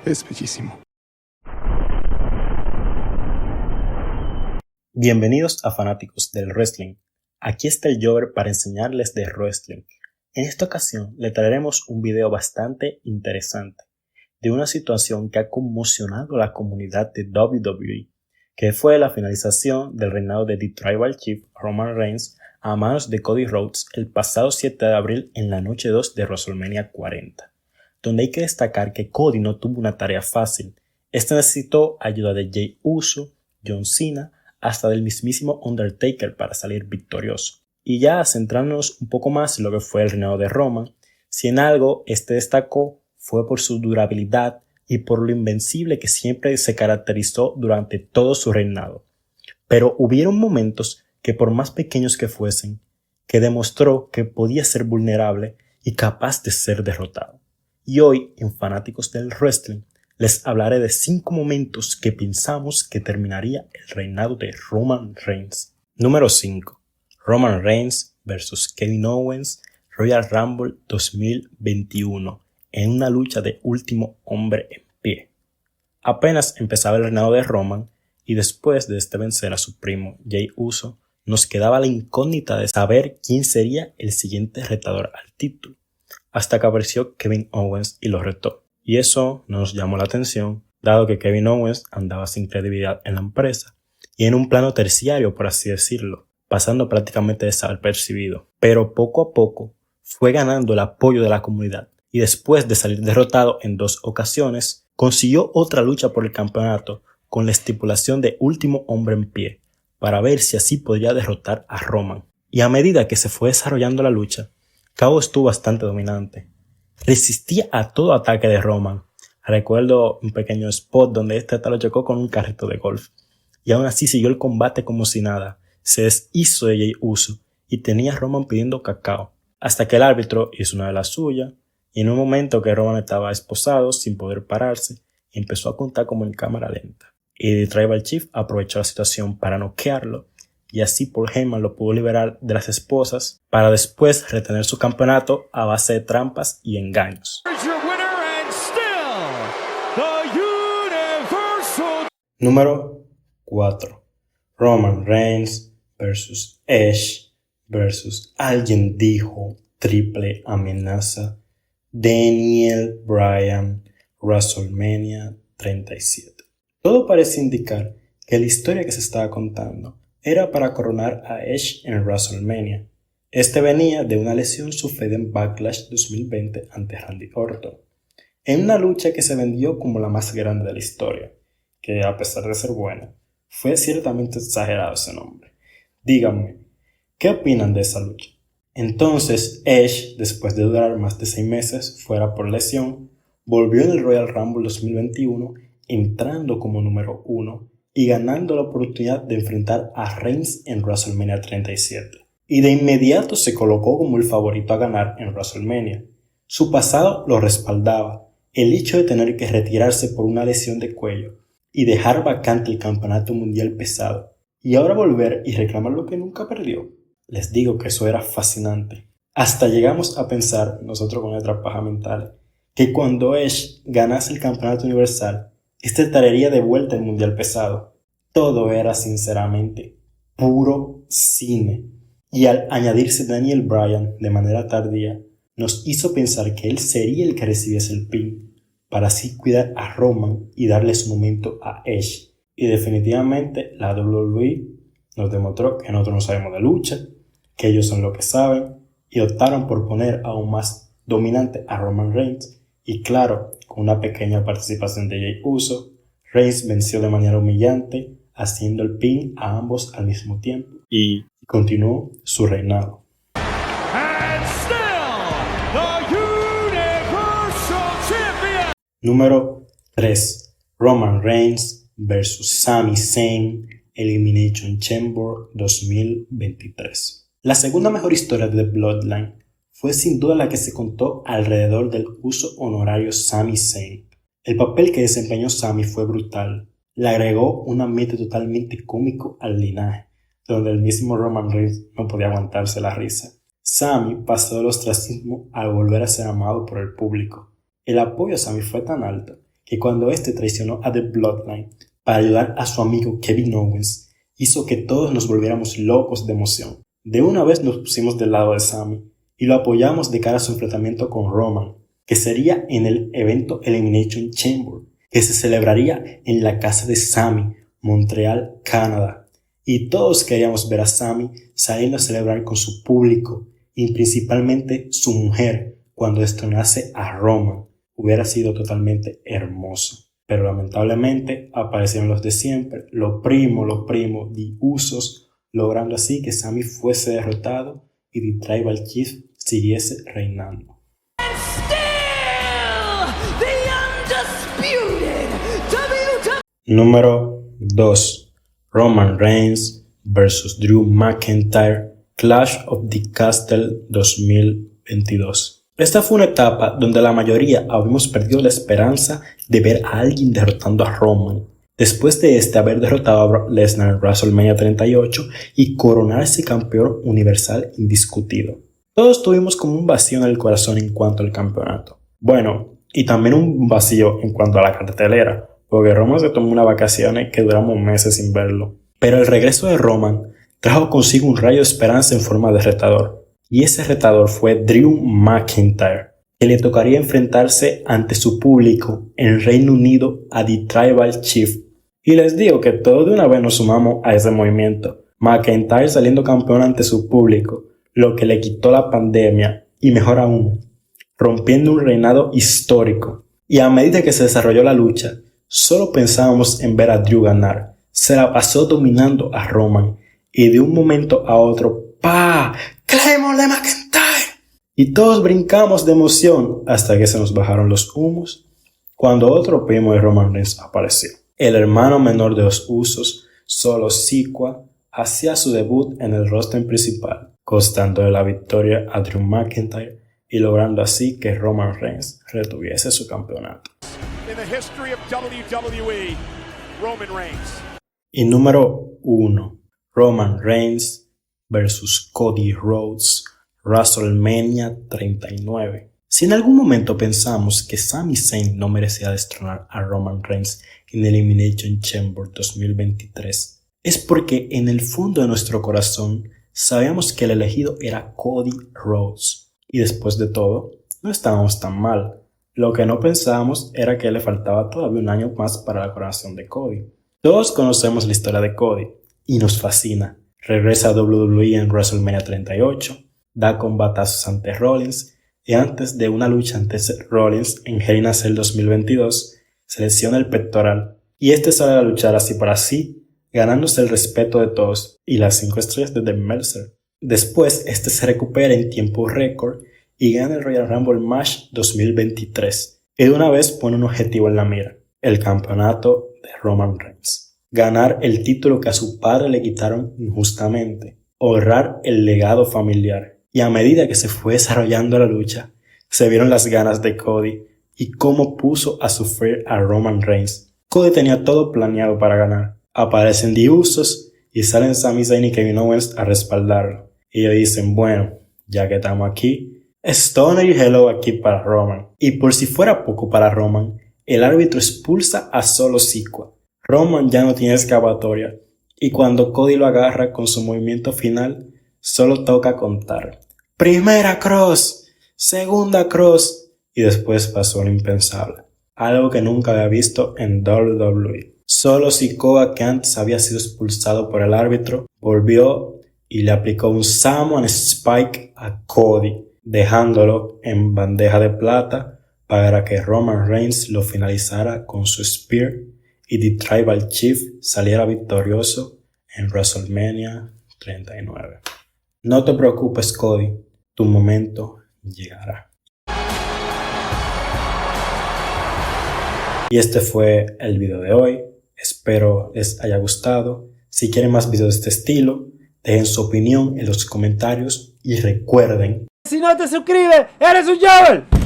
Es bellísimo. Bienvenidos a fanáticos del wrestling. Aquí está el Jover para enseñarles de wrestling. En esta ocasión le traeremos un video bastante interesante de una situación que ha conmocionado a la comunidad de WWE, que fue la finalización del reinado de The Tribal Chief Roman Reigns a manos de Cody Rhodes el pasado 7 de abril en la noche 2 de WrestleMania 40, donde hay que destacar que Cody no tuvo una tarea fácil. Este necesitó ayuda de Jey Uso, John Cena, hasta del mismísimo Undertaker para salir victorioso. Y ya centrándonos un poco más en lo que fue el reinado de Roman, si en algo este destacó fue por su durabilidad y por lo invencible que siempre se caracterizó durante todo su reinado. Pero hubieron momentos que por más pequeños que fuesen, que demostró que podía ser vulnerable y capaz de ser derrotado. Y hoy, en Fanáticos del Wrestling, les hablaré de 5 momentos que pensamos que terminaría el reinado de Roman Reigns. Número 5. Roman Reigns vs Kevin Owens, Royal Rumble 2021, en una lucha de último hombre en pie. Apenas empezaba el reinado de Roman y después de vencer a su primo Jey Uso, nos quedaba la incógnita de saber quién sería el siguiente retador al título, hasta que apareció Kevin Owens y lo retó. Y eso nos llamó la atención, dado que Kevin Owens andaba sin credibilidad en la empresa y en un plano terciario, por así decirlo, pasando prácticamente desapercibido. Pero poco a poco fue ganando el apoyo de la comunidad y después de salir derrotado en 2 ocasiones, consiguió otra lucha por el campeonato con la estipulación de último hombre en pie, para ver si así podría derrotar a Roman. Y a medida que se fue desarrollando la lucha, Cabo estuvo bastante dominante. Resistía a todo ataque de Roman. Recuerdo un pequeño spot donde este hasta lo chocó con un carrito de golf. Y aún así siguió el combate como si nada. Se deshizo de Jey Uso y tenía a Roman pidiendo cacao. Hasta que el árbitro hizo una de las suyas y en un momento que Roman estaba esposado sin poder pararse, empezó a contar como en cámara lenta. Y The Tribal Chief aprovechó la situación para noquearlo. Y así Paul Heyman lo pudo liberar de las esposas para después retener su campeonato a base de trampas y engaños. Número 4. Roman Reigns vs Edge vs Alguien Dijo, Triple Amenaza, Daniel Bryan, WrestleMania 37. Todo parece indicar que la historia que se estaba contando era para coronar a Edge en WrestleMania. Este venía de una lesión sufrida en Backlash 2020 ante Randy Orton, en una lucha que se vendió como la más grande de la historia, que a pesar de ser buena, fue ciertamente exagerado ese nombre. Díganme, ¿qué opinan de esa lucha? Entonces Edge, después de durar más de 6 meses fuera por lesión, volvió en el Royal Rumble 2021 entrando como número 1 y ganando la oportunidad de enfrentar a Reigns en WrestleMania 37. Y de inmediato se colocó como el favorito a ganar en WrestleMania. Su pasado lo respaldaba, el hecho de tener que retirarse por una lesión de cuello y dejar vacante el campeonato mundial pesado, y ahora volver y reclamar lo que nunca perdió. Les digo que eso era fascinante. Hasta llegamos a pensar, nosotros con nuestras pajas mentales, que cuando Edge ganase el campeonato universal, traería de vuelta el mundial pesado. Todo era sinceramente puro cine. Y al añadirse Daniel Bryan de manera tardía, nos hizo pensar que él sería el que recibiese el pin, para así cuidar a Roman y darle su momento a Edge. Y definitivamente la WWE nos demostró que nosotros no sabemos de lucha, que ellos son lo que saben, y optaron por poner aún más dominante a Roman Reigns. Y claro, con una pequeña participación de Jey Uso, Reigns venció de manera humillante, haciendo el pin a ambos al mismo tiempo y continuó su reinado. Número 3. Roman Reigns vs Sami Zayn, Elimination Chamber 2023. La segunda mejor historia de The Bloodline fue sin duda la que se contó alrededor del uso honorario Sami Zayn. El papel que desempeñó Sami fue brutal. Le agregó un ambiente totalmente cómico al linaje, donde el mismo Roman Reigns no podía aguantarse la risa. Sami pasó del ostracismo al volver a ser amado por el público. El apoyo a Sami fue tan alto que cuando este traicionó a The Bloodline para ayudar a su amigo Kevin Owens, hizo que todos nos volviéramos locos de emoción. De una vez nos pusimos del lado de Sami y lo apoyamos de cara a su enfrentamiento con Roman, que sería en el evento Elimination Chamber, que se celebraría en la casa de Sami, Montreal, Canadá. Y todos queríamos ver a Sami saliendo a celebrar con su público y principalmente su mujer cuando destronase a Roman. Hubiera sido totalmente hermoso. Pero lamentablemente aparecieron los de siempre, los primos, The Usos, logrando así que Sami fuese derrotado y The Tribal Chief siguiese reinando. Número 2. Roman Reigns vs Drew McIntyre, Clash of the Castle 2022. Esta fue una etapa donde la mayoría habíamos perdido la esperanza de ver a alguien derrotando a Roman, después de haber derrotado a Brock Lesnar en WrestleMania 38 y coronarse campeón universal indiscutido. Todos tuvimos como un vacío en el corazón en cuanto al campeonato. Bueno, y también un vacío en cuanto a la cartelera, porque Roman se tomó unas vacaciones que duramos meses sin verlo. Pero el regreso de Roman trajo consigo un rayo de esperanza en forma de retador. Y ese retador fue Drew McIntyre, que le tocaría enfrentarse ante su público en Reino Unido a The Tribal Chief. Y les digo que todos de una vez nos sumamos a ese movimiento. McIntyre saliendo campeón ante su público, lo que le quitó la pandemia, y mejor aún, rompiendo un reinado histórico. Y a medida que se desarrolló la lucha, solo pensábamos en ver a Drew ganar. Se la pasó dominando a Roman, y de un momento a otro, ¡pah! ¡Claymore de McIntyre! Y todos brincamos de emoción hasta que se nos bajaron los humos cuando otro primo de Roman Reigns apareció. El hermano menor de los Usos, Solo Sikoa, hacía su debut en el roster principal, costándole la victoria a Drew McIntyre y logrando así que Roman Reigns retuviese su campeonato. Y número 1. Roman Reigns vs Cody Rhodes, WrestleMania 39. Si en algún momento pensamos que Sami Zayn no merecía destronar a Roman Reigns en Elimination Chamber 2023, es porque en el fondo de nuestro corazón sabíamos que el elegido era Cody Rhodes. Y después de todo, no estábamos tan mal. Lo que no pensábamos era que le faltaba todavía un año más para la coronación de Cody. Todos conocemos la historia de Cody y nos fascina. Regresa a WWE en WrestleMania 38, da combatazos ante Rollins y antes de una lucha ante Rollins en Hell in a Cell 2022 se lesiona el pectoral y sale a luchar así por así, ganándose el respeto de todos y las 5 estrellas de The Meltzer. Después se recupera en tiempo récord y gana el Royal Rumble Match 2023 y de una vez pone un objetivo en la mira, el campeonato de Roman Reigns. Ganar el título que a su padre le quitaron injustamente, honrar el legado familiar. Y a medida que se fue desarrollando la lucha, se vieron las ganas de Cody y cómo puso a sufrir a Roman Reigns. Cody tenía todo planeado para ganar. Aparecen The Usos y salen Sami Zayn y Kevin Owens a respaldarlo. Y ellos dicen, bueno, ya que estamos aquí, Stoner y Hello aquí para Roman. Y por si fuera poco para Roman, el árbitro expulsa a Solo Sikoa. Roman ya no tiene escapatoria y cuando Cody lo agarra con su movimiento final, solo toca contar. Primera cross, segunda cross y después pasó lo impensable. Algo que nunca había visto en WWE. Solo Sikoa, que antes había sido expulsado por el árbitro, volvió y le aplicó un Samoan Spike a Cody, dejándolo en bandeja de plata para que Roman Reigns lo finalizara con su Spear y The Tribal Chief saliera victorioso en WrestleMania 39. No te preocupes, Cody, tu momento llegará. Y este fue el video de hoy. Espero les haya gustado. Si quieren más videos de este estilo, dejen su opinión en los comentarios y recuerden: si no te suscribes, eres un Jobber.